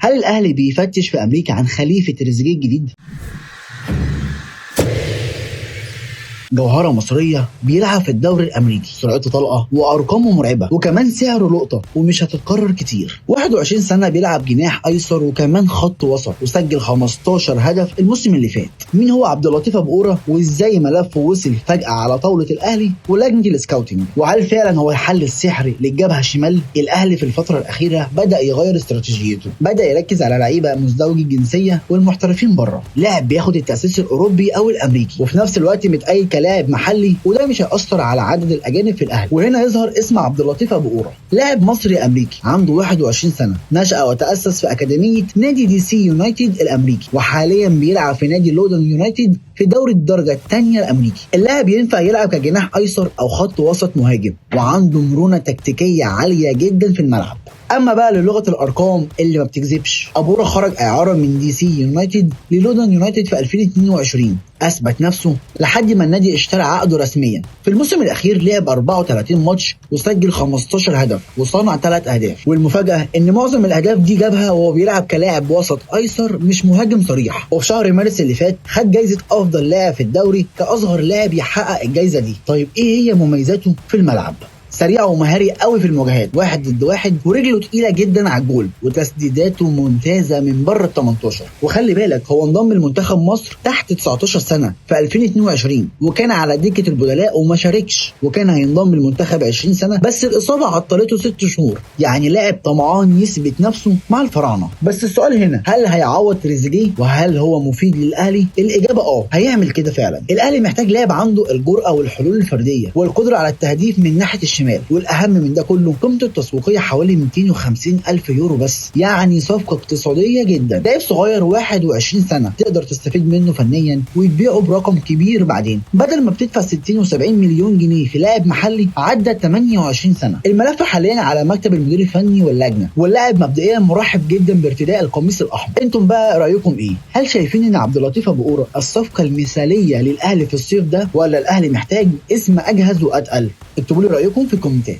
هل الاهلي بيفتش في امريكا عن خليفه تريزيجيه الجديد؟ جوهرة مصرية بيلعب في الدوري الأمريكي، سرعته طلقة وأرقامه مرعبة وكمان سعره لقطة ومش هتتكرر كتير. 21 سنة بيلعب جناح أيسر وكمان خط وسط وسجل 15 هدف الموسم اللي فات. مين هو عبد اللطيف أبو قورة وإزاي ملفه وصل فجأة على طاولة الأهلي ولجنة السكاوتنج؟ وهل فعلا هو الحل السحري للجبهة الشمال؟ الأهلي في الفترة الأخيرة بدأ يغير استراتيجيته، بدأ يركز على لعيبة مزدوجي الجنسية والمحترفين بره، لاعب بياخد التأسيس الأوروبي أو الأمريكي وفي نفس الوقت متأيد لاعب محلي، وده مش هيأثر على عدد الأجانب في الأهلي. وهنا يظهر اسم عبد اللطيف أبو قورة، لاعب مصري أمريكي عنده 21 سنة، نشأ وتأسس في أكاديمية نادي دي سي يونايتد الأمريكي، وحاليا بيلعب في نادي لودن يونايتد في دوري الدرجة الثانية الأمريكي. اللاعب ينفع يلعب كجناح أيسر أو خط وسط مهاجم، وعنده مرونة تكتيكية عالية جدا في الملعب. اما بقى للغه الارقام اللي ما بتكذبش، ابو قورة خرج اعاره من دي سي يونايتد للودن يونايتد في 2022، اثبت نفسه لحد ما النادي اشترى عقده رسميا. في الموسم الاخير لعب 34 ماتش وسجل 15 هدف وصنع 3 اهداف، والمفاجاه ان معظم الاهداف دي جابها وهو بيلعب كلاعب وسط ايسر مش مهاجم صريح. وفي شهر مارس اللي فات خد جايزه افضل لاعب في الدوري كاصغر لاعب يحقق الجايزه دي. طيب ايه هي مميزاته في الملعب؟ سريع ومهاري قوي في المواجهات 1 ضد 1، ورجله تقيله جدا على الجول، وتسديداته ممتازه من بره ال 18. وخلي بالك هو انضم لمنتخب مصر تحت 19 سنه في 2022 وكان على دكه البدلاء وما شاركش، وكان هينضم للمنتخب 20 سنه بس الاصابه عطلته 6 شهور. يعني لاعب طمعان يثبت نفسه مع الفراعنه. بس السؤال هنا، هل هيعوض تريزيجيه وهل هو مفيد للاهلي؟ الاجابه هيعمل كده فعلا. الاهلي محتاج لاعب عنده الجرأه والحلول الفرديه والقدره على التهديف من ناحيه الشمال، والاهم من ده كله قيمته التسويقيه حوالي 250 الف يورو بس، يعني صفقه اقتصاديه جدا. لاعب صغير 21 سنه تقدر تستفيد منه فنيا وتبيعه برقم كبير بعدين، بدل ما بتدفع 60 و70 مليون جنيه في لاعب محلي عدى 28 سنه. الملف حاليا على مكتب المدير الفني واللجنه، واللاعب مبدئيا مرحب جدا بارتداء القميص الاحمر. انتم بقى رايكم ايه؟ هل شايفين ان عبد اللطيف ابو قورة الصفقه المثاليه للاهلي في الصيف ده، ولا الاهلي محتاج اسم اجهز واتقل؟ اكتبوا لي رايكم في الكومنتات.